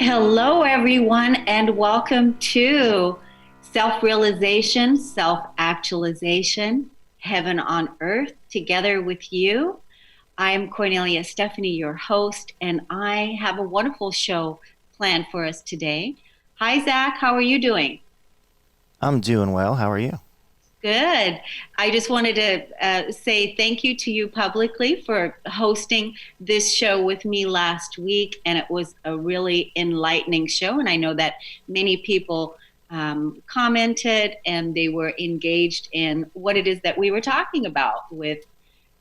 Hello, everyone, and welcome to Self Realization, Self Actualization, Heaven on Earth, together with you. I'm Kornelia Stephanie, your host, and I have a wonderful show planned for us today. Hi, Zach. How are you doing? I'm doing well. How are you? Good. I just wanted to say thank you to you publicly for hosting this show with me last week. And it was a really enlightening show. And I know that many people commented and they were engaged in what it is that we were talking about with,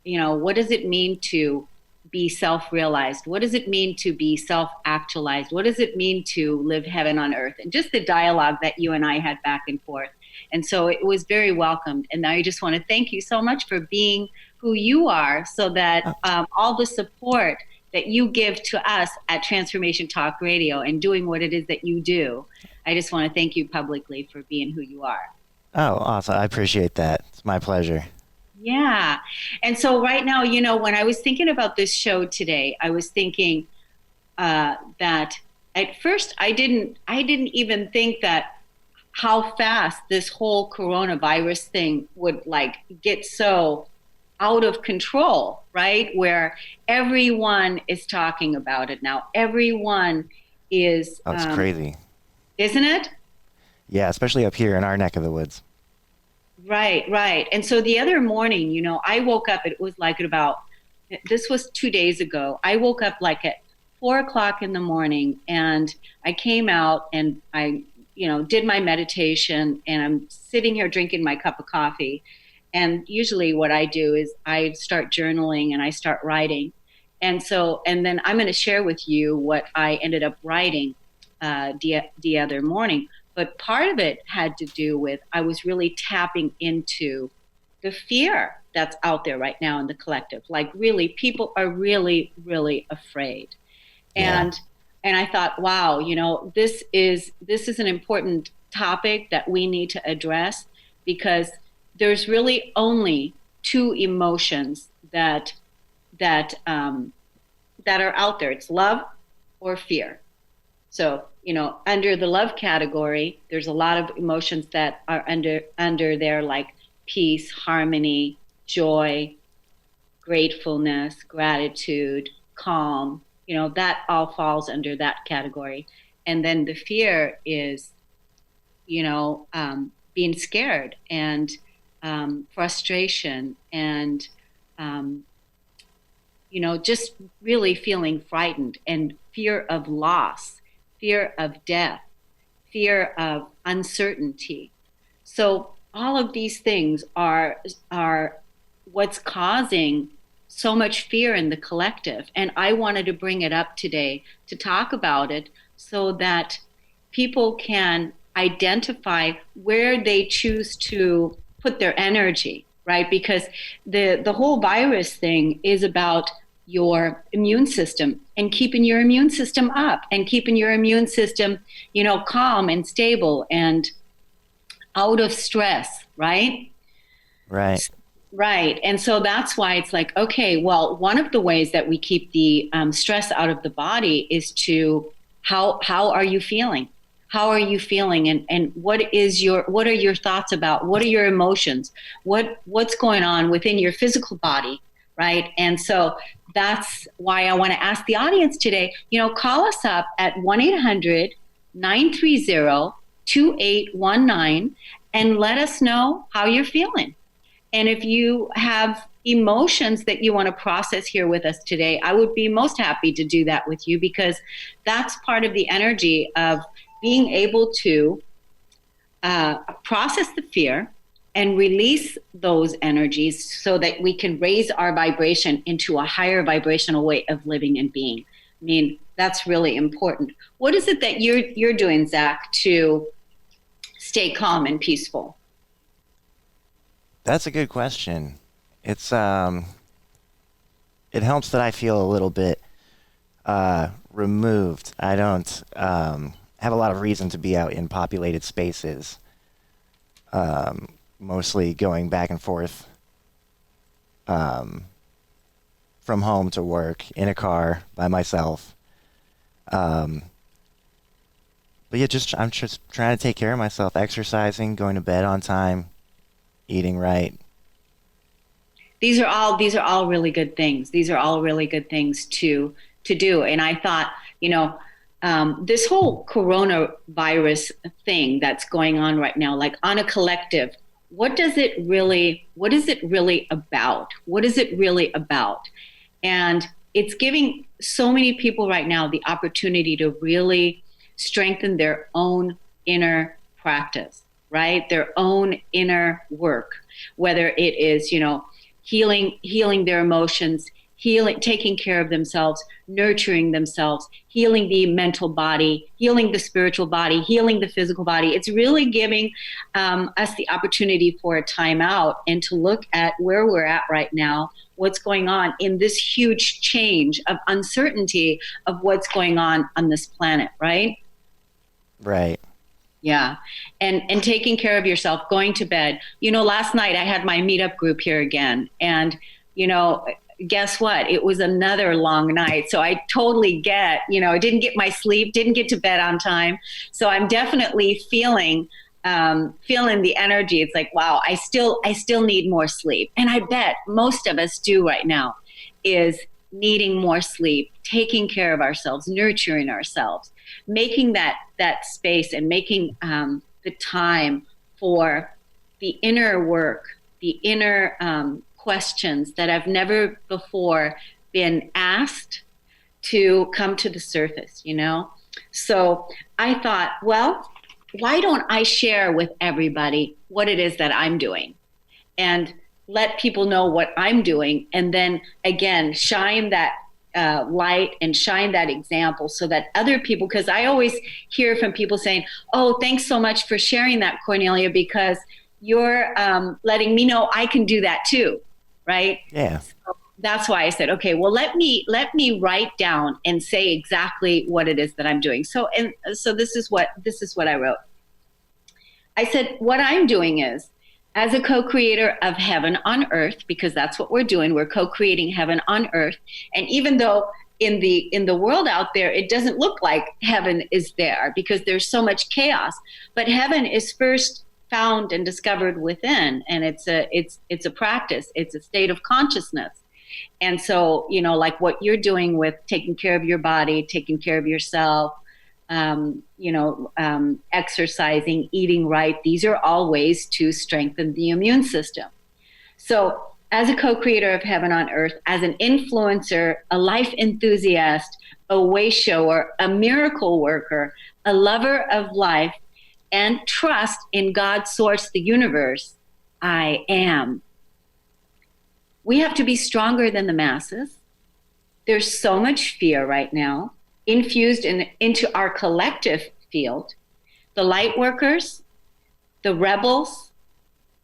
what does it mean to be self realized? What does it mean to be self actualized? What does it mean to live heaven on earth? And just the dialogue that you and I had back and forth. And so it was very welcomed. And I just want to thank you so much for being who you are so that Oh, all the support that you give to us at Transformation Talk Radio and doing what it is that you do. I just want to thank you publicly for being who you are. awesome. I appreciate that. It's my pleasure. Yeah. And so right now, when I was thinking about this show today, I was thinking that at first I didn't even think that how fast this whole coronavirus thing would like get so out of control, right? Where everyone is talking about it now. Everyone is, Oh, it's crazy. isn't it? Yeah, especially up here in our neck of the woods. Right, right. And so the other morning, I woke up, it was like at about, this was 2 days ago. I woke up like at 4 o'clock in the morning and I came out and I, did my meditation and I'm sitting here drinking my cup of coffee. And usually what I do is I start journaling and I start writing. And then I'm going to share with you what I ended up writing the other morning. But part of it had to do with I was really tapping into the fear that's out there right now in the collective. Like really, people are really, really afraid. Yeah, And and I thought, wow, this is an important topic that we need to address because there's really only two emotions that that are out there. It's love or fear. So, under the love category, there's a lot of emotions that are under there like peace, harmony, joy, gratefulness, gratitude, calm. That all falls under that category. And then the fear is, being scared and frustration and um, just really feeling frightened and fear of loss, fear of death, fear of uncertainty. So all of these things are what's causing so much fear in the collective. And I wanted to bring it up today to talk about it so that people can identify where they choose to put their energy, right? Because the whole virus thing is about your immune system and keeping your immune system up and keeping your immune system, calm and stable and out of stress, right? right. Right. And so that's why it's like, okay, well, one of the ways that we keep the stress out of the body is to how are you feeling? How are you feeling? And what are your thoughts about? What are your emotions? What's going on within your physical body? Right. And so that's why I want to ask the audience today, call us up at 1-800-930-2819 and let us know how you're feeling. And if you have emotions that you want to process here with us today, I would be most happy to do that with you because that's part of the energy of being able to process the fear and release those energies so that we can raise our vibration into a higher vibrational way of living and being. I mean, that's really important. What is it that you're doing, Zach, to stay calm and peaceful? That's a good question. It's it helps that I feel a little bit removed. I don't have a lot of reason to be out in populated spaces. Mostly going back and forth um, from home to work in a car by myself. Um, But yeah, I'm just trying to take care of myself, exercising, going to bed on time, eating right. These are all really good things. These are all really good things to do. And I thought, this whole coronavirus thing that's going on right now, like on a collective, what is it really about? What is it really about? And it's giving so many people right now the opportunity to really strengthen their own inner practice, right? Their own inner work, whether it is, healing their emotions, healing, taking care of themselves, nurturing themselves, healing the mental body, healing the spiritual body, healing the physical body. It's really giving us the opportunity for a time out and to look at where we're at right now, what's going on in this huge change of uncertainty of what's going on this planet, right? Right. Yeah. And taking care of yourself, going to bed. Last night I had my meetup group here again. And, guess what? It was another long night. So I totally I didn't get my sleep, didn't get to bed on time. So I'm definitely feeling the energy. It's like, wow, I still need more sleep. And I bet most of us do right now, is needing more sleep, taking care of ourselves, nurturing ourselves, making that space and making the time for the inner work, the inner questions that have never before been asked to come to the surface. So I thought, well, why don't I share with everybody what it is that I'm doing and let people know what I'm doing, and then again shine that light and shine that example so that other people, because I always hear from people saying, oh, thanks so much for sharing that, Kornelia, because you're letting me know I can do that too, right? Yeah. So that's why I said, okay, well, let me write down and say exactly what it is that I'm doing. So this is what I wrote. I said, what I'm doing is, as a co-creator of heaven on earth, because that's what we're doing, we're co-creating heaven on earth. And even though in the world out there, it doesn't look like heaven is there because there's so much chaos, but heaven is first found and discovered within, and it's a practice, it's a state of consciousness. And so, like what you're doing with taking care of your body, taking care of yourself, exercising, eating right. These are all ways to strengthen the immune system. So as a co-creator of heaven on earth, as an influencer, a life enthusiast, a way shower, a miracle worker, a lover of life, and trust in God's source, the universe, I am. We have to be stronger than the masses. There's so much fear right now infused into our collective field. The light workers, the rebels,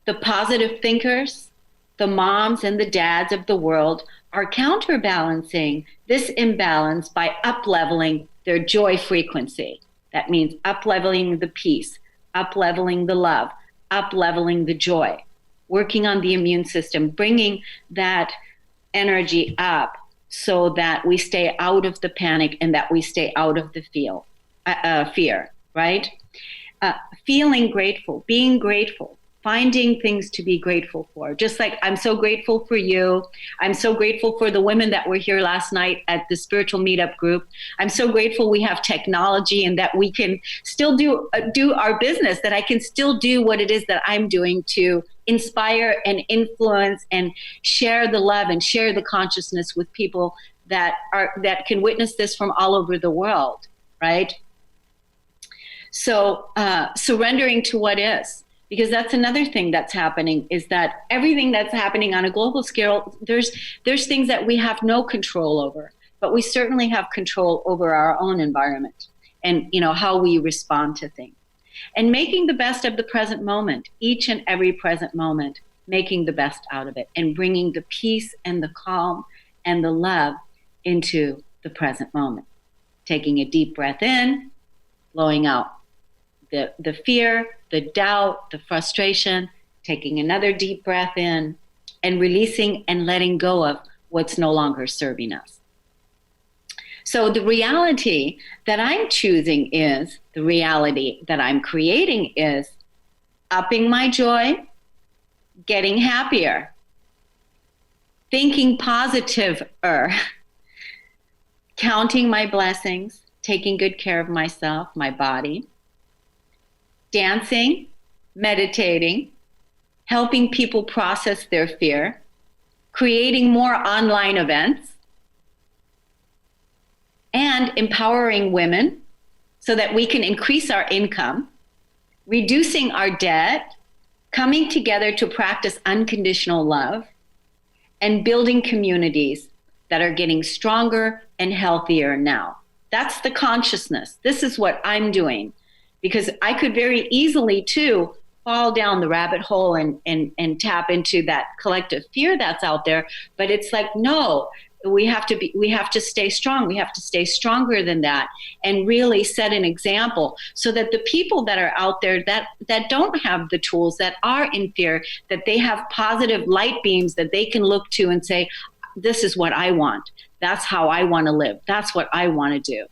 the positive thinkers, the moms and the dads of the world are counterbalancing this imbalance by up-leveling their joy frequency. That means up-leveling the peace, up-leveling the love, up-leveling the joy, working on the immune system, bringing that energy up so that we stay out of the panic and that we stay out of the fear, right? Feeling grateful, being grateful, finding things to be grateful for. Just like I'm so grateful for you. I'm so grateful for the women that were here last night at the spiritual meetup group. I'm so grateful we have technology and that we can still do our business, that I can still do what it is that I'm doing to inspire and influence and share the love and share the consciousness with people that can witness this from all over the world, right? So surrendering to what is, because that's another thing that's happening, is that everything that's happening on a global scale, there's things that we have no control over, but we certainly have control over our own environment and how we respond to things. And making the best of the present moment, each and every present moment, making the best out of it and bringing the peace and the calm and the love into the present moment. Taking a deep breath in, blowing out the fear, the doubt, the frustration, taking another deep breath in and releasing and letting go of what's no longer serving us. So the reality that I'm choosing is the reality that I'm creating is upping my joy, getting happier, thinking positiver, counting my blessings, taking good care of myself, my body, dancing, meditating, helping people process their fear, creating more online events, and empowering women so that we can increase our income, reducing our debt, coming together to practice unconditional love, and building communities that are getting stronger and healthier now. That's the consciousness. This is what I'm doing, because I could very easily too fall down the rabbit hole and tap into that collective fear that's out there. But it's like, no, we have to stay strong. We have to stay stronger than that and really set an example so that the people that are out there that don't have the tools, that are in fear, that they have positive light beams that they can look to and say, this is what I want. That's how I want to live. That's what I want to do.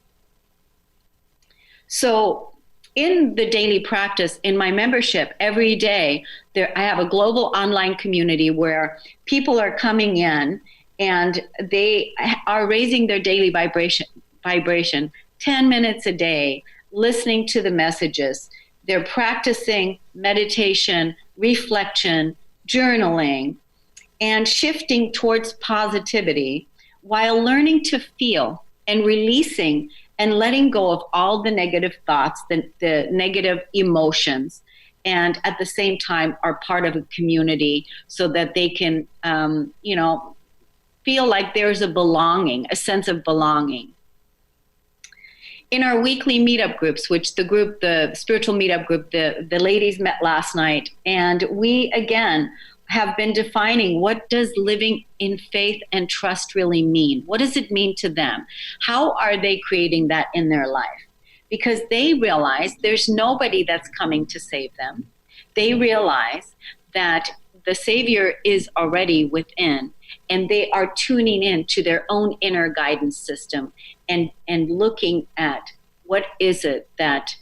So in the daily practice, in my membership, every day, I have a global online community where people are coming in and they are raising their daily vibration 10 minutes a day, listening to the messages. They're practicing meditation, reflection, journaling, and shifting towards positivity while learning to feel and releasing and letting go of all the negative thoughts, the negative emotions, and at the same time are part of a community so that they can, feel like there's a sense of belonging. In our weekly meetup groups, which the spiritual meetup group, the ladies met last night, and we again have been defining what does living in faith and trust really mean? What does it mean to them? How are they creating that in their life? Because they realize there's nobody that's coming to save them. They realize that the Savior is already within, and they are tuning in to their own inner guidance system and looking at what is it that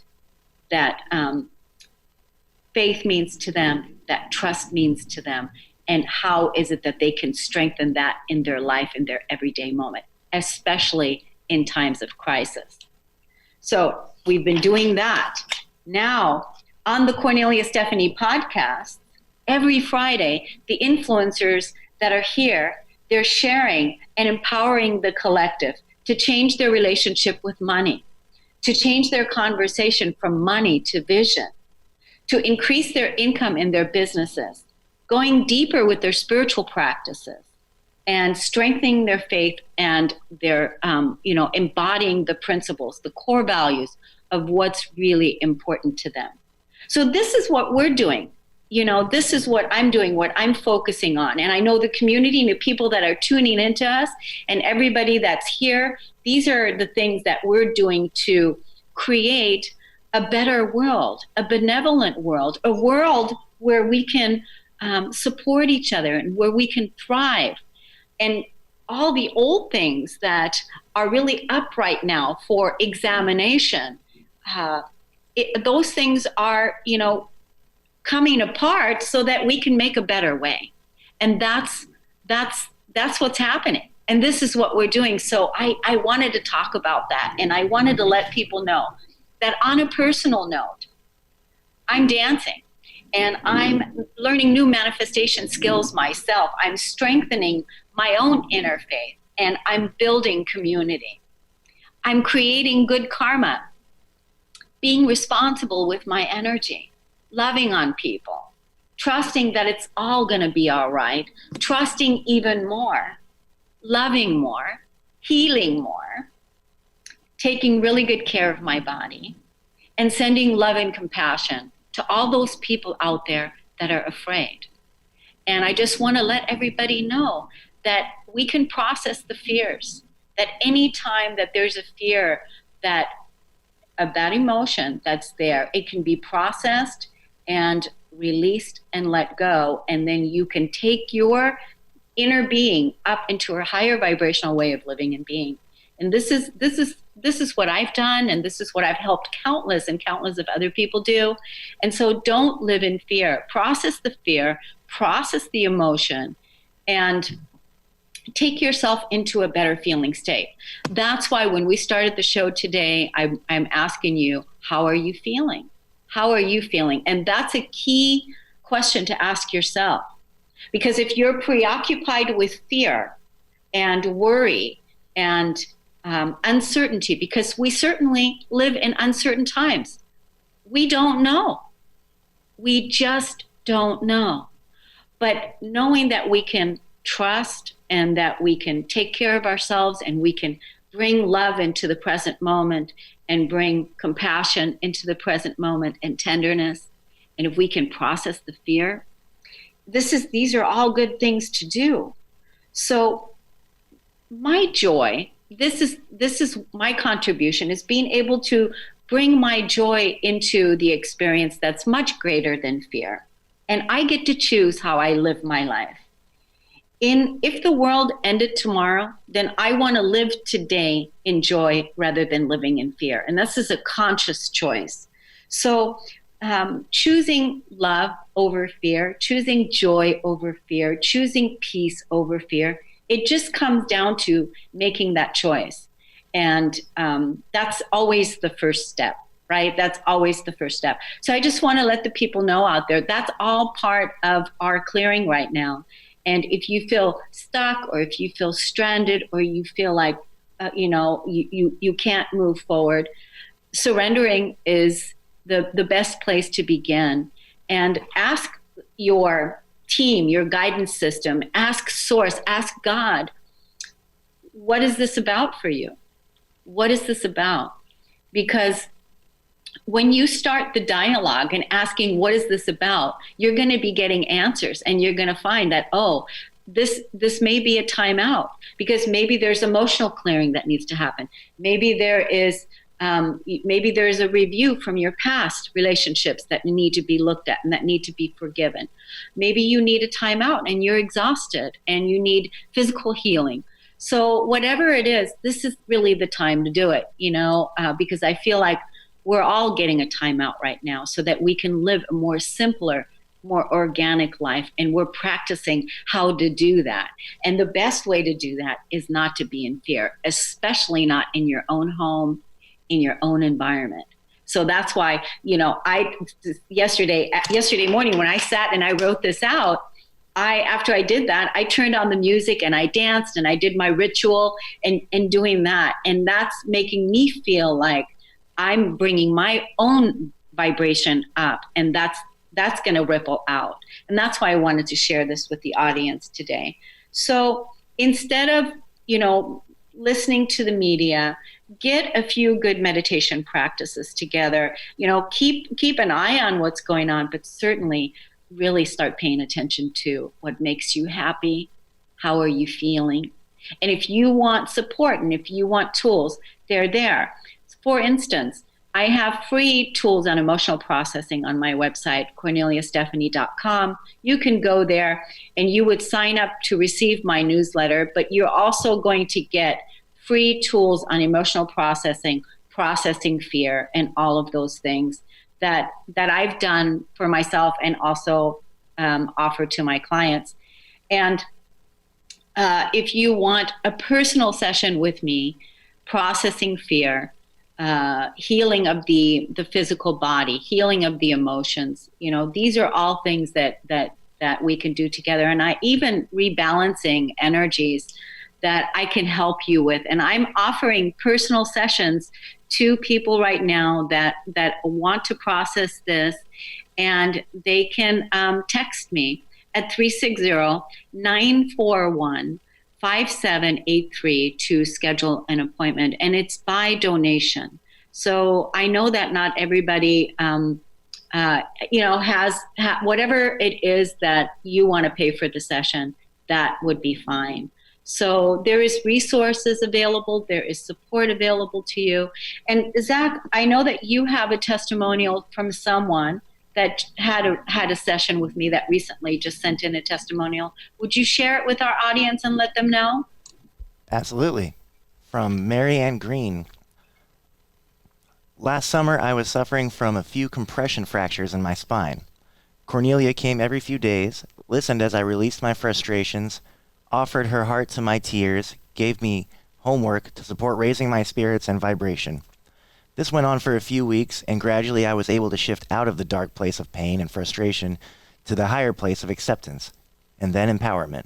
faith means to them, that trust means to them, and how is it that they can strengthen that in their life, in their everyday moment, especially in times of crisis. So we've been doing that. Now, on the Kornelia Stephanie podcast, every Friday, the influencers that are here, they're sharing and empowering the collective to change their relationship with money, to change their conversation from money to vision, to increase their income in their businesses, going deeper with their spiritual practices, and strengthening their faith and their, embodying the principles, the core values of what's really important to them. So this is what we're doing. This is what I'm doing, what I'm focusing on. And I know the community and the people that are tuning into us and everybody that's here, these are the things that we're doing to create a better world, a benevolent world, a world where we can support each other and where we can thrive. And all the old things that are really up right now for examination, those things are, coming apart so that we can make a better way. And that's what's happening. And this is what we're doing. So I wanted to talk about that. And I wanted to let people know that on a personal note, I'm dancing and I'm learning new manifestation skills myself. I'm strengthening my own inner faith and I'm building community. I'm creating good karma, being responsible with my energy, loving on people, trusting that it's all going to be all right, trusting even more, loving more, healing more, taking really good care of my body, and sending love and compassion to all those people out there that are afraid. And I just want to let everybody know that we can process the fears, that any time that there's a fear of that emotion that's there, it can be processed and released and let go. And then you can take your inner being up into a higher vibrational way of living and being And this is what I've done, and this is what I've helped countless and countless of other people do. And so don't live in fear. Process the fear, process the emotion, and take yourself into a better feeling state. That's why when we started the show today, I'm asking you, how are you feeling? How are you feeling? And that's a key question to ask yourself. Because if you're preoccupied with fear and worry and uncertainty, because we certainly live in uncertain times, we don't know. We just don't know. But knowing that we can trust and that we can take care of ourselves and we can bring love into the present moment and bring compassion into the present moment and tenderness, and if we can process the fear, these are all good things to do. So my joy, this is my contribution, is being able to bring my joy into the experience that's much greater than fear. And I get to choose how I live my life. If the world ended tomorrow, then I want to live today in joy rather than living in fear. And this is a conscious choice. So choosing love over fear, choosing joy over fear, choosing peace over fear, it just comes down to making that choice. And that's always the first step, right? That's always the first step. So I just want to let the people know out there, that's all part of our clearing right now. And if you feel stuck, or if you feel stranded, or you feel like, you can't move forward, surrendering is the best place to begin. And ask your team, your guidance system, ask Source, ask God, what is this about for you? What is this about? Because when you start the dialogue and asking, what is this about, you're going to be getting answers, and you're going to find that, this may be a timeout, because maybe there's emotional clearing that needs to happen. Maybe there is a review from your past relationships that need to be looked at and that need to be forgiven. Maybe you need a timeout and you're exhausted and you need physical healing. So whatever it is, this is really the time to do it, because I feel like we're all getting a timeout right now so that we can live a more simpler, more organic life. And we're practicing how to do that. And the best way to do that is not to be in fear, especially not in your own home, in your own environment. So that's why, yesterday morning when I sat and I wrote this out, after I did that, I turned on the music and I danced and I did my ritual and doing that. And that's making me feel like I'm bringing my own vibration up, and that's going to ripple out. And that's why I wanted to share this with the audience today. So instead of, listening to the media, get a few good meditation practices together. Keep an eye on what's going on, but certainly really start paying attention to what makes you happy. How are you feeling? And if you want support and if you want tools, they're there. For instance, I have free tools on emotional processing on my website, KorneliaStephanie.com. You can go there and you would sign up to receive my newsletter, but you're also going to get free tools on emotional processing, processing fear, and all of those things that I've done for myself and also offer to my clients. And if you want a personal session with me, processing fear, healing of the physical body, healing of the emotions, these are all things that we can do together. And I even rebalancing energies that I can help you with. And I'm offering personal sessions to people right now that want to process this, and they can text me at 360-941-5783 to schedule an appointment, and it's by donation. So I know that not everybody, has whatever it is that you want to pay for the session, that would be fine. So there is resources available. There is support available to you. And Zach, I know that you have a testimonial from someone that had a session with me that recently just sent in a testimonial. Would you share it with our audience and let them know? Absolutely. From Mary Ann Green. Last summer, I was suffering from a few compression fractures in my spine. Cornelia came every few days, listened as I released my frustrations, offered her heart to my tears, gave me homework to support raising my spirits and vibration. This went on for a few weeks, and gradually I was able to shift out of the dark place of pain and frustration to the higher place of acceptance, and then empowerment.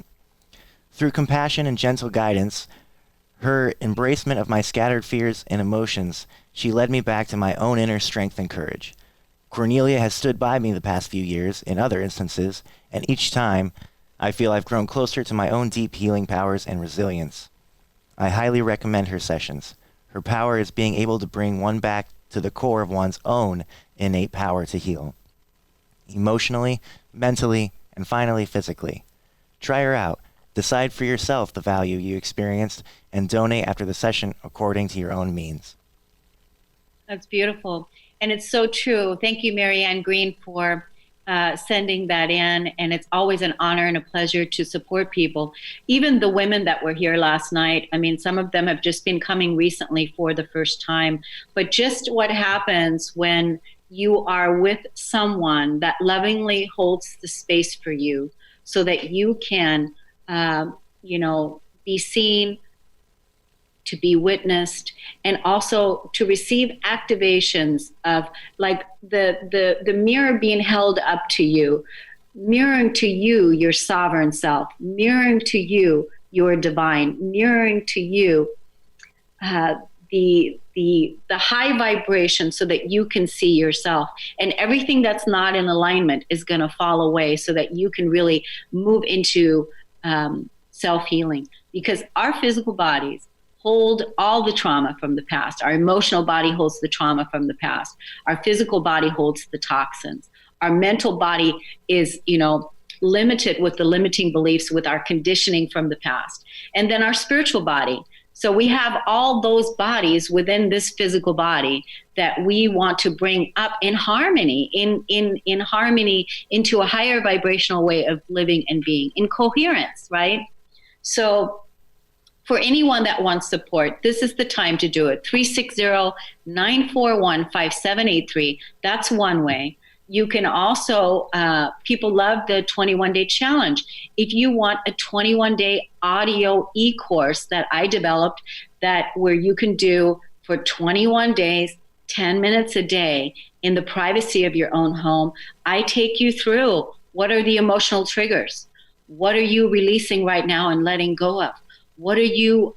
Through compassion and gentle guidance, her embracement of my scattered fears and emotions, she led me back to my own inner strength and courage. Cornelia has stood by me the past few years in other instances, and each time I feel I've grown closer to my own deep healing powers and resilience. I highly recommend her sessions. Her power is being able to bring one back to the core of one's own innate power to heal. Emotionally, mentally, and finally physically. Try her out. Decide for yourself the value you experienced and donate after the session according to your own means. That's beautiful. And it's so true. Thank you, Marianne Green, for sending that in. And it's always an honor and a pleasure to support people. Even the women that were here last night, I mean, some of them have just been coming recently for the first time. But just what happens when you are with someone that lovingly holds the space for you so that you can, be seen, to be witnessed, and also to receive activations of like the mirror being held up to you, mirroring to you your sovereign self, mirroring to you your divine, mirroring to you the high vibration so that you can see yourself, and everything that's not in alignment is going to fall away so that you can really move into self-healing, because our physical bodies hold all the trauma from the past. Our emotional body holds the trauma from the past. Our physical body holds the toxins. Our mental body is, limited with the limiting beliefs, with our conditioning from the past. And then our spiritual body. So we have all those bodies within this physical body that we want to bring up in harmony, in harmony into a higher vibrational way of living and being, in coherence, right? So for anyone that wants support, this is the time to do it. 360-941-5783. That's one way. You can also, people love the 21-day challenge. If you want a 21-day audio e-course that I developed, that where you can do for 21 days, 10 minutes a day in the privacy of your own home, I take you through what are the emotional triggers? What are you releasing right now and letting go of? What are you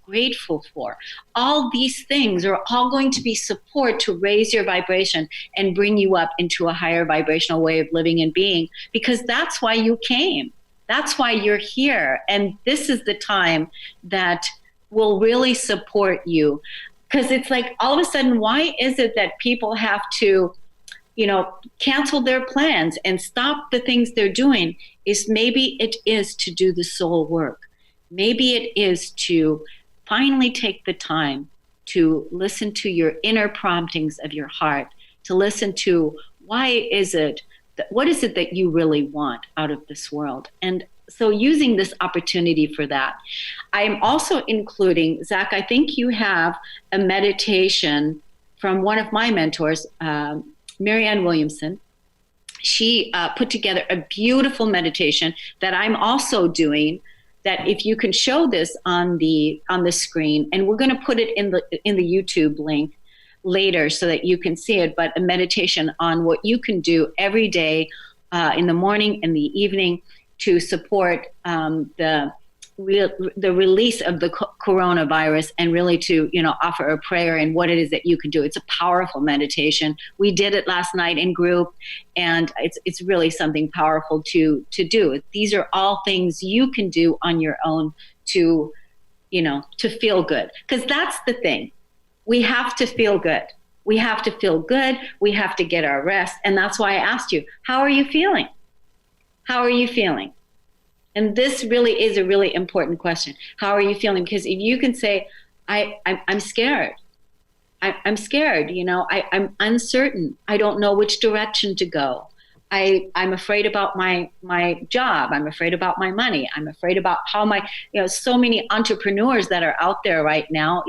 grateful for? All these things are all going to be support to raise your vibration and bring you up into a higher vibrational way of living and being, because that's why you came. That's why you're here. And this is the time that will really support you. Because it's like all of a sudden, why is it that people have to, cancel their plans and stop the things they're doing? Is maybe it is to do the soul work. Maybe it is to finally take the time to listen to your inner promptings of your heart, to listen to what is it that you really want out of this world. And so using this opportunity for that, I'm also including, Zach, I think you have a meditation from one of my mentors, Marianne Williamson. She put together a beautiful meditation that I'm also doing, that if you can show this on the screen, and we're going to put it in the YouTube link later so that you can see it, but a meditation on what you can do every day in the morning and the evening to support the release of the coronavirus, and really to offer a prayer and what it is that you can do. It's a powerful meditation. We did it last night in group, and it's really something powerful to do. These are all things you can do on your own to feel good, because that's the thing. We have to feel good. We have to feel good. We have to get our rest, and that's why I asked you, how are you feeling? How are you feeling? And this really is a really important question. How are you feeling? Because if you can say, I'm scared. I'm scared, I'm uncertain. I don't know which direction to go. I'm afraid about my job. I'm afraid about my money. I'm afraid about how so many entrepreneurs that are out there right now,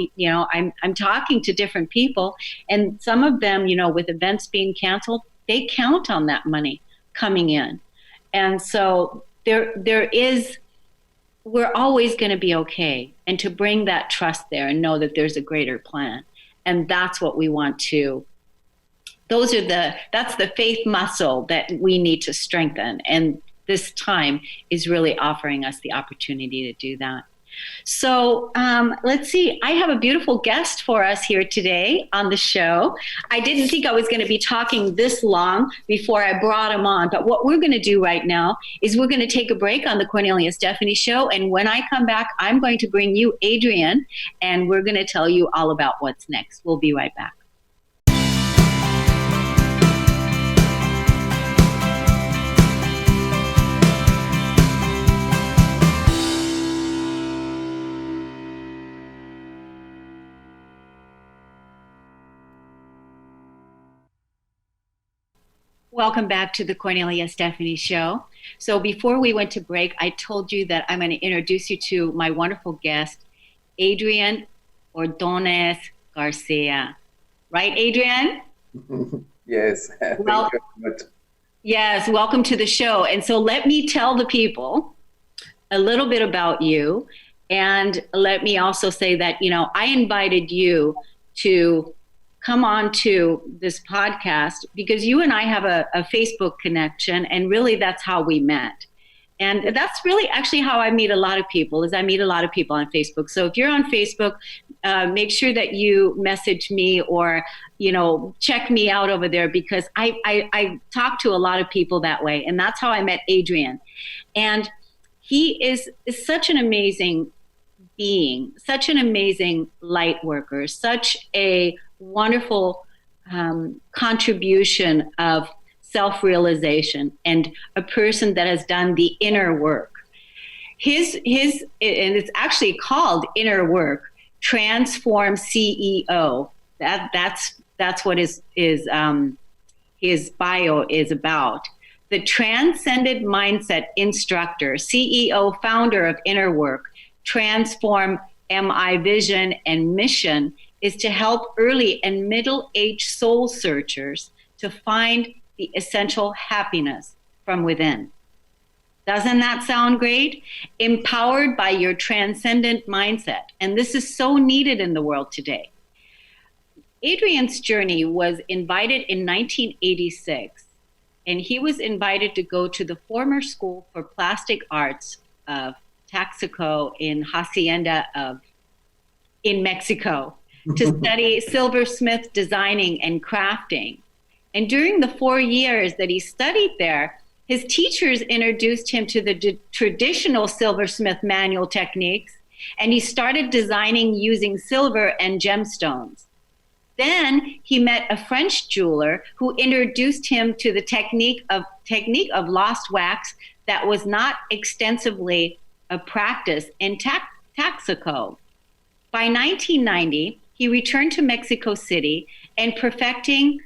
I'm talking to different people, and some of them, with events being canceled, they count on that money coming in. And so we're always going to be okay. And to bring that trust there and know that there's a greater plan. And that's what we want to that's the faith muscle that we need to strengthen. And this time is really offering us the opportunity to do that. So let's see. I have a beautiful guest for us here today on the show. I didn't think I was going to be talking this long before I brought him on. But what we're going to do right now is we're going to take a break on the Kornelia Stephanie show. And when I come back, I'm going to bring you Adrian, and we're going to tell you all about what's next. We'll be right back. Welcome back to the Kornelia Stephanie show. So before we went to break, I told you that I'm going to introduce you to my wonderful guest, Adrian Ordonez Garcia. Right, Adrian? Yes, thank you very much. Yes, welcome to the show. And so let me tell the people a little bit about you. And let me also say that, I invited you to come on to this podcast because you and I have a Facebook connection, and really that's how we met. And that's really actually how I meet a lot of people, is I meet a lot of people on Facebook. So if you're on Facebook, make sure that you message me or, check me out over there, because I talk to a lot of people that way. And that's how I met Adrian. And he is such an amazing being, such an amazing light worker, such a wonderful contribution of self-realization, and a person that has done the inner work. His and it's actually called Inner Work Transform CEO. That's what his bio is about. The Transcendent Mindset Instructor, CEO, founder of Inner Work Transform MI Vision and Mission is to help early and middle-aged soul searchers to find the essential happiness from within. Doesn't that sound great? Empowered by your transcendent mindset. And this is so needed in the world today. Adrian's journey was invited in 1986, and he was invited to go to the former School for Plastic Arts of Texaco in Hacienda in Mexico to study silversmith designing and crafting. And during the 4 years that he studied there, his teachers introduced him to the traditional silversmith manual techniques, and he started designing using silver and gemstones. Then he met a French jeweler who introduced him to the technique of lost wax that was not extensively practiced in Texaco. By 1990, he returned to Mexico City and perfecting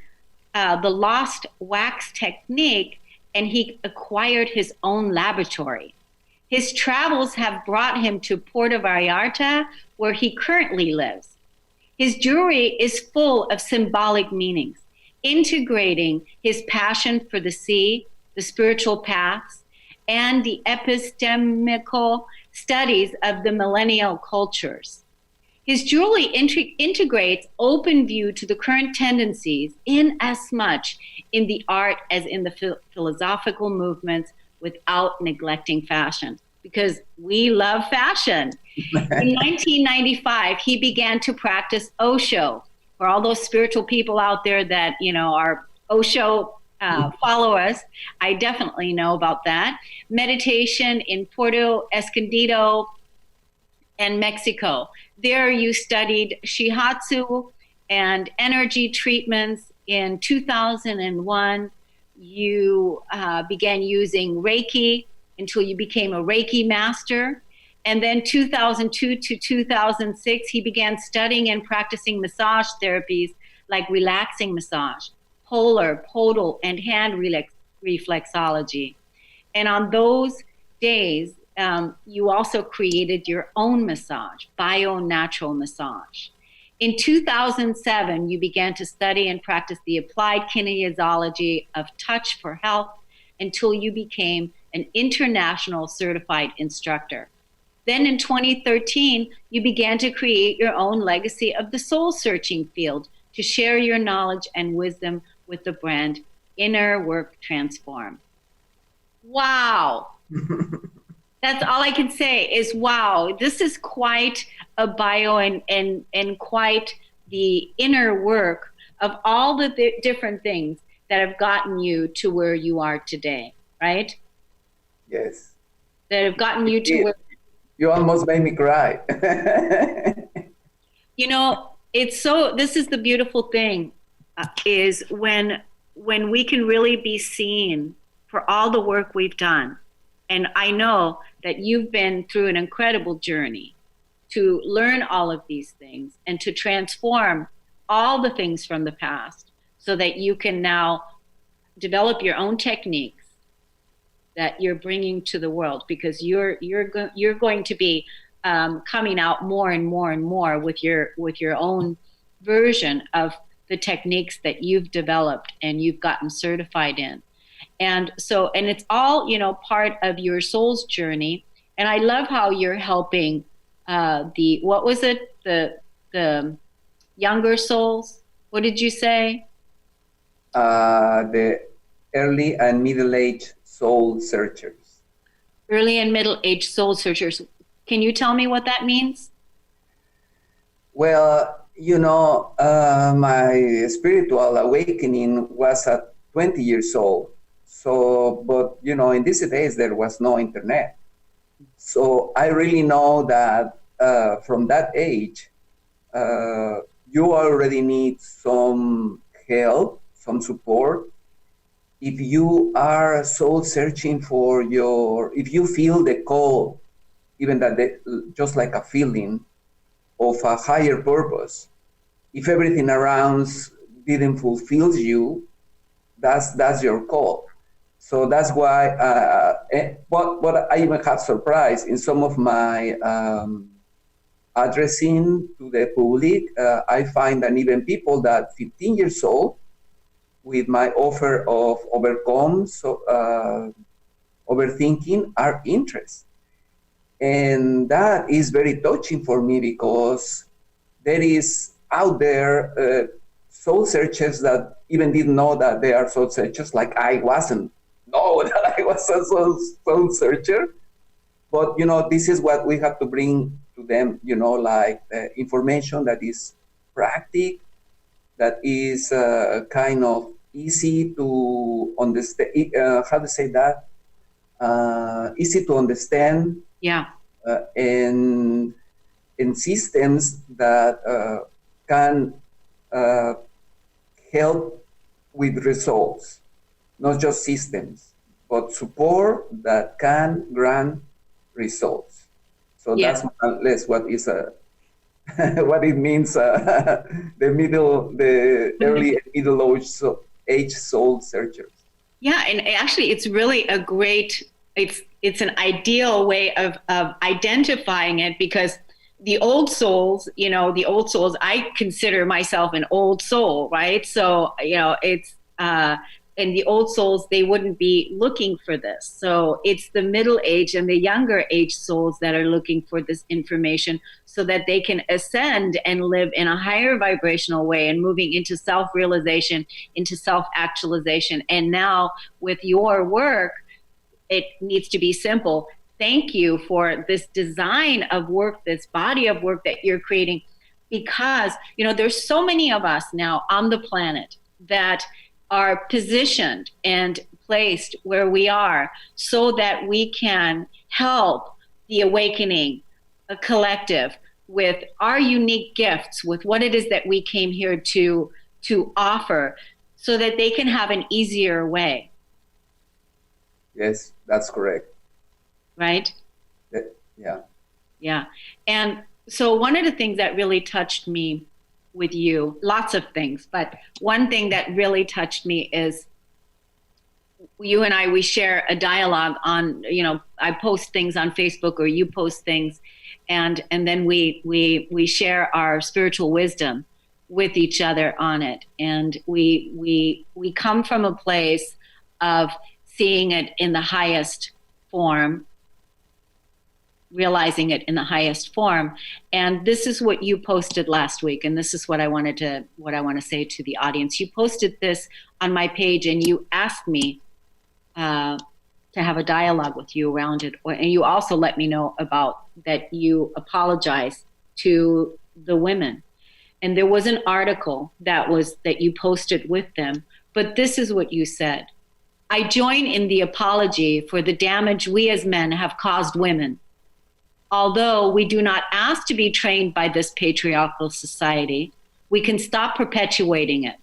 the lost wax technique, and he acquired his own laboratory. His travels have brought him to Puerto Vallarta, where he currently lives. His jewelry is full of symbolic meanings, integrating his passion for the sea, the spiritual paths, and the epistemical studies of the millennial cultures. His jewelry integrates open view to the current tendencies in as much in the art as in the philosophical movements, without neglecting fashion, because we love fashion. In 1995, he began to practice Osho. For all those spiritual people out there that, are Osho follow us, I definitely know about that. Meditation in Puerto Escondido and Mexico. There you studied shiatsu and energy treatments. In 2001, you began using Reiki until you became a Reiki master. And then 2002 to 2006, he began studying and practicing massage therapies like relaxing massage, polar, podal, and hand reflexology. And on those days, you also created your own massage, bio-natural massage. In 2007, you began to study and practice the applied kinesiology of touch for health until you became an international certified instructor. Then in 2013, you began to create your own legacy of the soul searching field to share your knowledge and wisdom with the brand Inner Work Transform. Wow. That's all I can say is wow. This is quite a bio and quite the inner work of all the different things that have gotten you to where you are today, right? Yes. That have gotten you to where you almost made me cry. You know, this is the beautiful thing, is when we can really be seen for all the work we've done. And I know that you've been through an incredible journey to learn all of these things and to transform all the things from the past so that you can now develop your own techniques that you're bringing to the world, because you're going to be coming out more and more and more with your own version of the techniques that you've developed and you've gotten certified in. And so, and it's all, part of your soul's journey. And I love how you're helping the younger souls. What did you say? The early and middle-aged soul searchers. Early and middle-aged soul searchers. Can you tell me what that means? Well, my spiritual awakening was at 20 years old. So, but, in these days, there was no internet. So I really know that from that age, you already need some help, some support. If you are soul searching if you feel the call, even just like a feeling of a higher purpose, if everything around didn't fulfill you, that's your call. So that's why, what I even have surprised in some of my addressing to the public, I find that even people that 15 years old, with my offer of overthinking, are interested. And that is very touching for me, because there is out there soul searchers that even didn't know that they are soul searchers, like I wasn't know that I was a soul searcher. But, this is what we have to bring to them, like information that is practical, that is kind of easy to understand, how to say that? Easy to understand. Yeah. And systems that can help with results, not just systems, but support that can grant results. So that's more or less what is what it means. The early and middle-aged soul searchers. Yeah, and actually, it's really a great. It's an ideal way of identifying it, because the old souls, I consider myself an old soul, right? So, it's, and the old souls, they wouldn't be looking for this. So it's the middle age and the younger age souls that are looking for this information so that they can ascend and live in a higher vibrational way and moving into self-realization, into self-actualization. And now with your work, it needs to be simple. Thank you for this design of work, this body of work that you're creating, because, there's so many of us now on the planet that are positioned and placed where we are so that we can help the awakening, a collective, with our unique gifts, with what it is that we came here to offer, so that they can have an easier way. Yes, that's correct. Right? Yeah. Yeah. And so one of the things that really touched me with you, lots of things, but one thing that really touched me is you and I, we share a dialogue on, I post things on Facebook or you post things, and then we share our spiritual wisdom with each other on it. And we come from a place of seeing it in the highest form, realizing it in the highest form. And this is what you posted last week, and this is what I want to say to the audience. You posted this on my page, and you asked me to have a dialogue with you around it. And you also let me know about that you apologize to the women. And there was an article that you posted with them, but this is what you said. I join in the apology for the damage we as men have caused women. Although we do not ask to be trained by this patriarchal society, we can stop perpetuating it.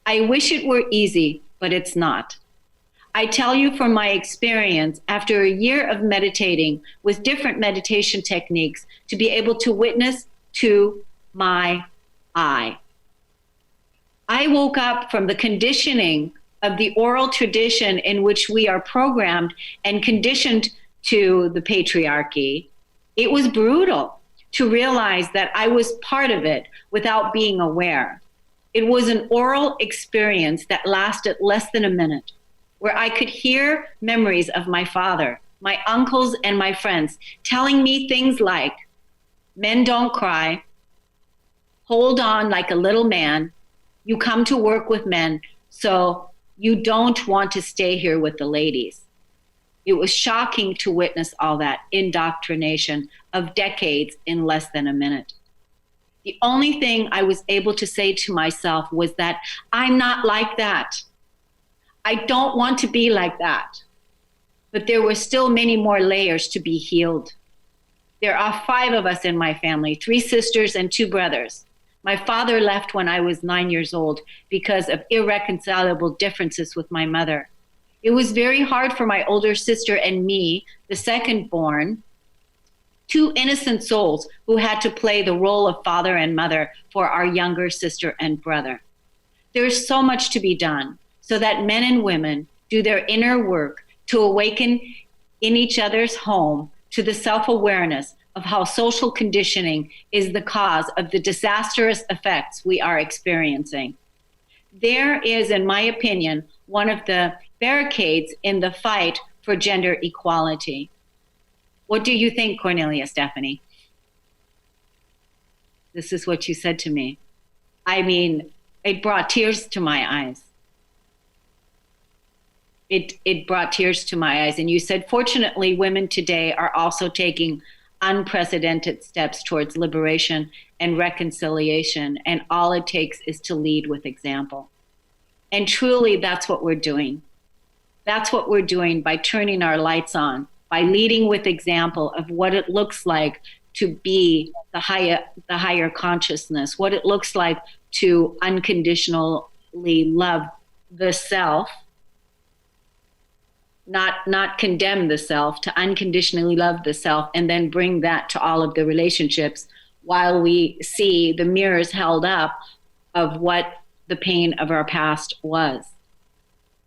I wish it were easy, but it's not. I tell you from my experience, after a year of meditating with different meditation techniques, to be able to witness to my eye. I woke up from the conditioning of the oral tradition in which we are programmed and conditioned to the patriarchy. It was brutal to realize that I was part of it without being aware. It was an oral experience that lasted less than a minute, where I could hear memories of my father, my uncles, and my friends telling me things like, men don't cry, hold on like a little man, you come to work with men, so you don't want to stay here with the ladies. It was shocking to witness all that indoctrination of decades in less than a minute. The only thing I was able to say to myself was that I'm not like that. I don't want to be like that. But there were still many more layers to be healed. There are 5 of us in my family, 3 sisters and 2 brothers. My father left when I was 9 years old because of irreconcilable differences with my mother. It was very hard for my older sister and me, the second born, 2 innocent souls who had to play the role of father and mother for our younger sister and brother. There's so much to be done so that men and women do their inner work to awaken in each other's home to the self-awareness of how social conditioning is the cause of the disastrous effects we are experiencing. There is, in my opinion, one of the barricades in the fight for gender equality. What do you think, Kornelia Stephanie? This is what you said to me. I mean, it brought tears to my eyes. It brought tears to my eyes. And you said, fortunately, women today are also taking unprecedented steps towards liberation and reconciliation. And all it takes is to lead with example. And truly, that's what we're doing. That's what we're doing by turning our lights on, by leading with example of what it looks like to be the higher consciousness, what it looks like to unconditionally love the self, not condemn the self, to unconditionally love the self, and then bring that to all of the relationships while we see the mirrors held up of what the pain of our past was,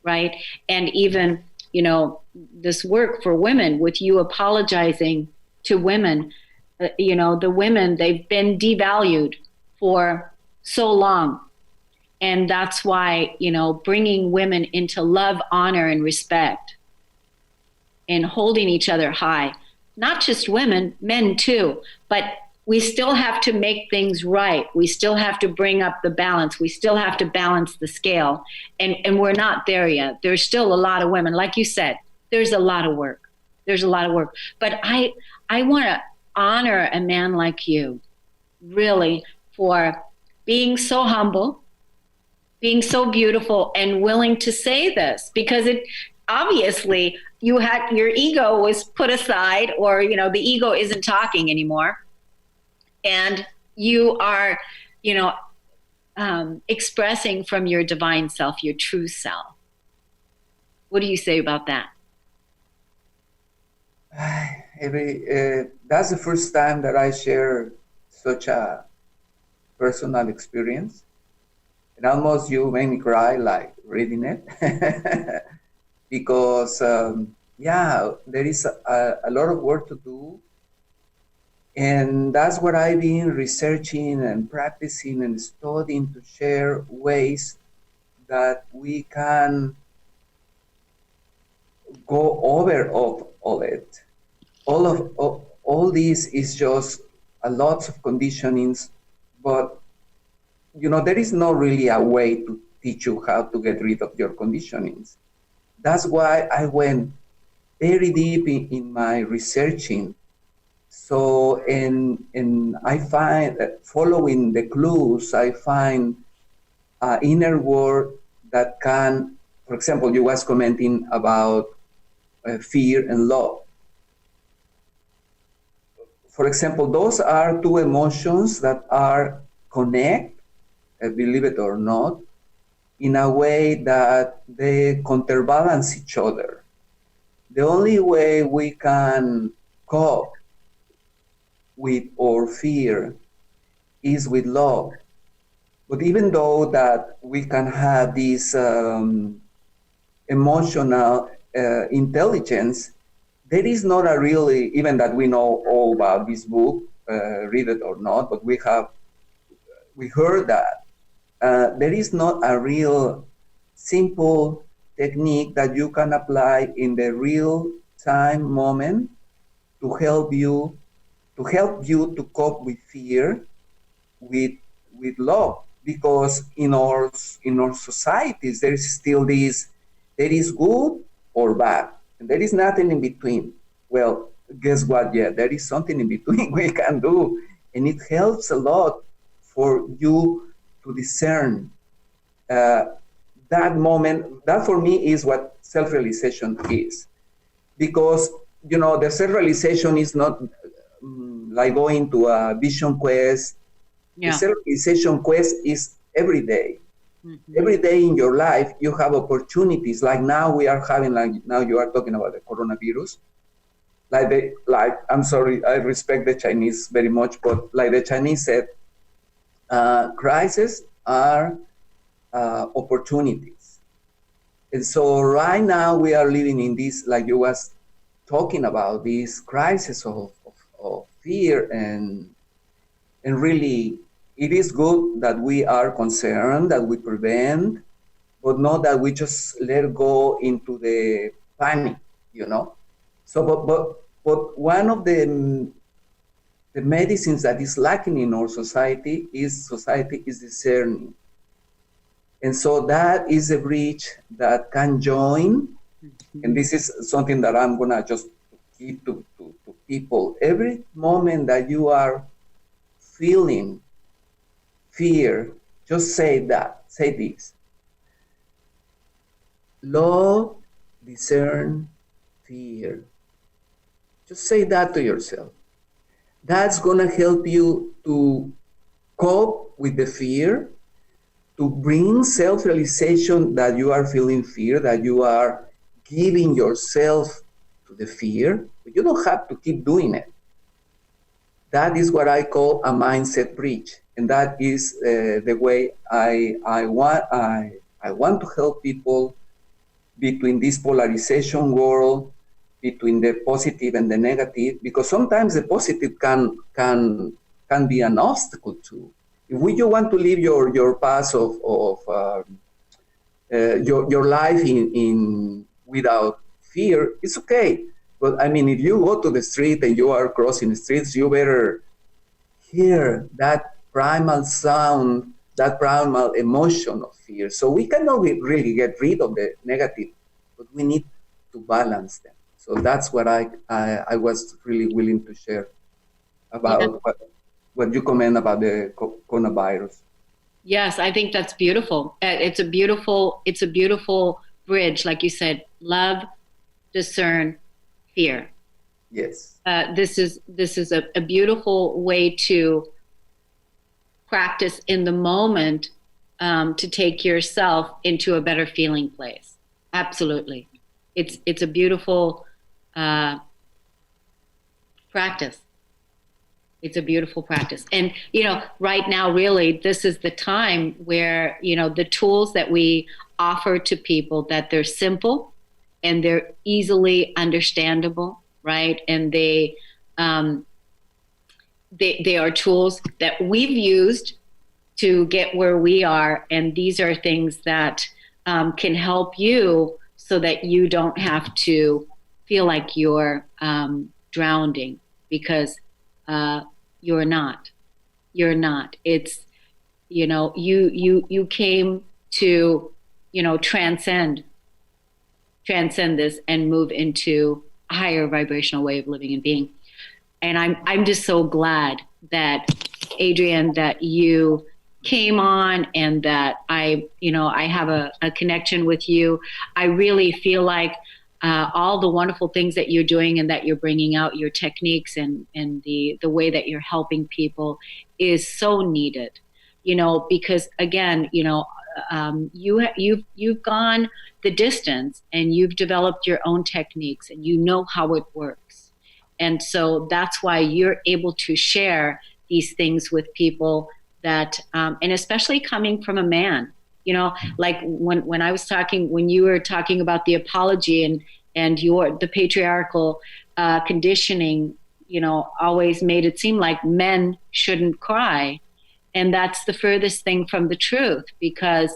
right? And even, this work for women with you apologizing to women, the women, they've been devalued for so long. And that's why, bringing women into love, honor, and respect, and holding each other high, not just women, men too, but we still have to make things right. We still have to bring up the balance. We still have to balance the scale. And we're not there yet. There's still a lot of women. Like you said, there's a lot of work. There's a lot of work. But I want to honor a man like you, really, for being so humble, being so beautiful, and willing to say this, because it obviously your ego was put aside, or the ego isn't talking anymore, and you are expressing from your divine self, your true self. What do you say about that? That's the first time that I share such a personal experience, and almost you made me cry like reading it. because there is a lot of work to do. And that's what I've been researching and practicing and studying to share ways that we can go over of all it. All this is just a lots of conditionings, but there is not really a way to teach you how to get rid of your conditionings. That's why I went very deep in my researching. So, and I find that following the clues, I find inner work that can, for example, you was commenting about fear and love. For example, those are two emotions that are connect, believe it or not, in a way that they counterbalance each other. The only way we can cope with our fear is with love. But even though that we can have this emotional intelligence, there is not a really, even that we know all about this book, read it or not, but we heard that there is not a real simple technique that you can apply in the real time moment to help you to cope with fear with love, because in our societies there is still this, there is good or bad and there is nothing in between. Well, guess what? Yeah, there is something in between we can do, and it helps a lot for you to discern that moment. That for me is what self-realization is, because the self-realization is not like going to a vision quest. The self-realization quest is every day. Mm-hmm. Every day in your life, you have opportunities. Like now we are having, like now you are talking about the coronavirus. I'm sorry, I respect the Chinese very much, but like the Chinese said, crises are opportunities. And so right now we are living in this, like you was talking about, this crisis of fear, and really it is good that we are concerned, that we prevent, but not that we just let go into the panic, So, but one of the medicines that is lacking in our society is discerning. And so that is a bridge that can join. Mm-hmm. And this is something that I'm gonna just give to people. Every moment that you are feeling fear, just say this: love, discern, fear. Just say that to yourself. That's gonna help you to cope with the fear, to bring self-realization that you are feeling fear, that you are giving yourself to the fear, but you don't have to keep doing it. That is what I call a mindset bridge. And that is the way I want to help people between this polarization world, between the positive and the negative, because sometimes the positive can be an obstacle too. If you want to live your path of your life in without fear, it's okay. But I mean, if you go to the street and you are crossing the streets, you better hear that primal sound, that primal emotion of fear. So we cannot really get rid of the negative, but we need to balance them. So that's what I was really willing to share about what you comment about the coronavirus. Yes, I think that's beautiful. It's a beautiful bridge, like you said: love, discern, fear. Yes. This is a beautiful way to practice in the moment, to take yourself into a better feeling place. Absolutely, it's a beautiful practice. It's a beautiful practice. And, right now, really, this is the time where, the tools that we offer to people, that they're simple, and they're easily understandable, right? And they are tools that we've used to get where we are, and these are things that can help you so that you don't have to feel like you're drowning, because you're not. You're not. It's, you came to, transcend this and move into a higher vibrational way of living and being. And I'm just so glad that, Adrian, that you came on, and that I have a connection with you. I really feel like all the wonderful things that you're doing and that you're bringing out, your techniques and the way that you're helping people is so needed, because again, you've gone the distance, and you've developed your own techniques, and you know how it works. And so that's why you're able to share these things with people that, and especially coming from a man, like when I was talking, when you were talking about the apology and the patriarchal conditioning, always made it seem like men shouldn't cry. And that's the furthest thing from the truth, because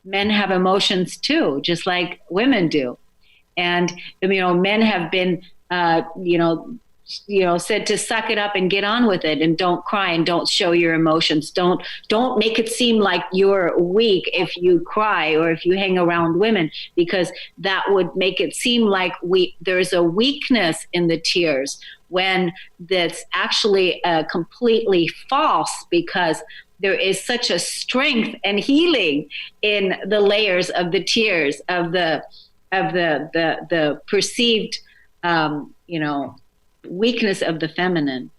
men have emotions too, just like women do. And, men have been, said to suck it up and get on with it, and don't cry and don't show your emotions. Don't make it seem like you're weak if you cry or if you hang around women, because that would make it seem like there's a weakness in the tears, when that's actually completely false, because there is such a strength and healing in the layers of the tears, of the perceived weakness of the feminine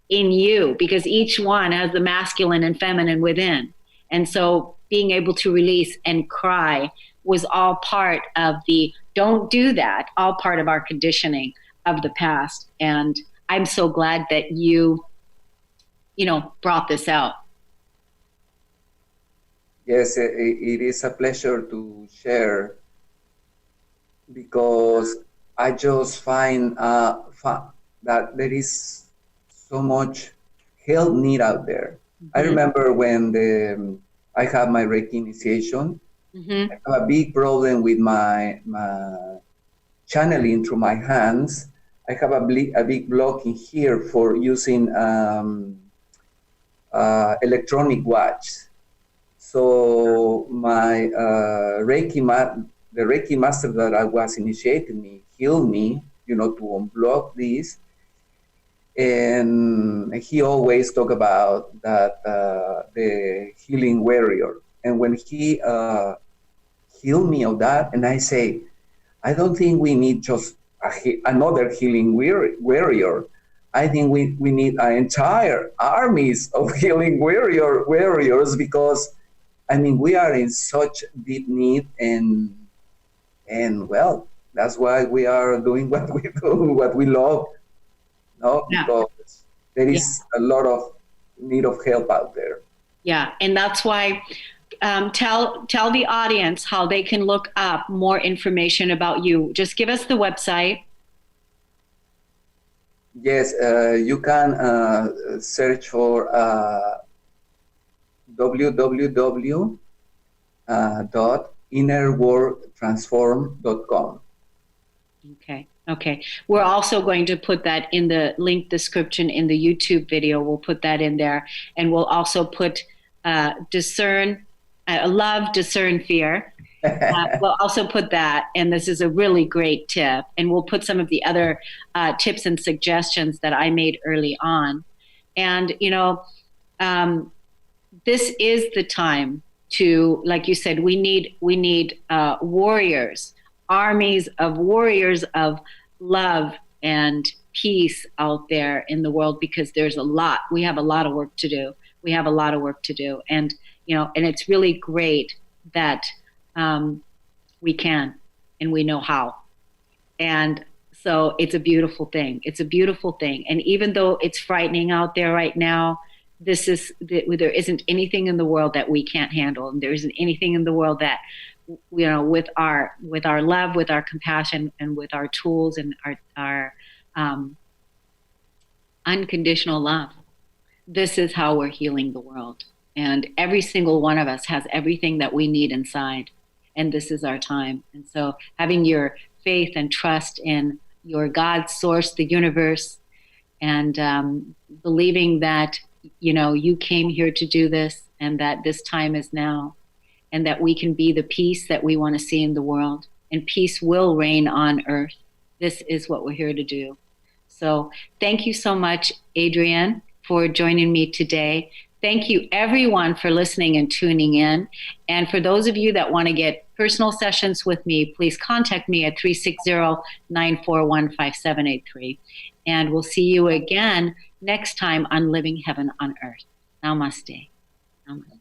in you, because each one has the masculine and feminine within. And so being able to release and cry was all part of the don't do that, all part of our conditioning of the past. And I'm so glad that you brought this out. Yes, it is a pleasure to share, because I just find that there is so much help need out there. Mm-hmm. I remember when I had my Reiki initiation, mm-hmm. I have a big problem with my channeling through my hands. I have a big block in here for using electronic watch. So my the Reiki master that I was initiating me healed me, to unblock this. And he always talk about that the healing warrior. And when he healed me of that, and I say, I don't think we need just another healing warrior. I think we need an entire armies of healing warriors, because we are in such deep need, and well, that's why we are doing what we do, what we love. No, yeah. Because there is a lot of need of help out there. Yeah, and that's why tell the audience how they can look up more information about you. Just give us the website. Yes, you can search for www.innerworldtransform.com. Okay. We're also going to put that in the link description in the YouTube video. We'll put that in there. And we'll also put discern, love, discern, fear. We'll also put that. And this is a really great tip. And we'll put some of the other tips and suggestions that I made early on. And, this is the time to, like you said, we need warriors, armies of warriors of love and peace out there in the world, because we have a lot of work to do. And, and it's really great that we can, and we know how. And so it's a beautiful thing. And even though it's frightening out there right now, there isn't anything in the world that we can't handle. And there isn't anything in the world that with our love, with our compassion, and with our tools and our unconditional love. This is how we're healing the world. And every single one of us has everything that we need inside. And this is our time. And so having your faith and trust in your God source, the universe, and believing that, you came here to do this and that this time is now, and that we can be the peace that we want to see in the world. And peace will reign on earth. This is what we're here to do. So thank you so much, Adrian, for joining me today. Thank you, everyone, for listening and tuning in. And for those of you that want to get personal sessions with me, please contact me at 360-941-5783. And we'll see you again next time on Living Heaven on Earth. Namaste. Namaste.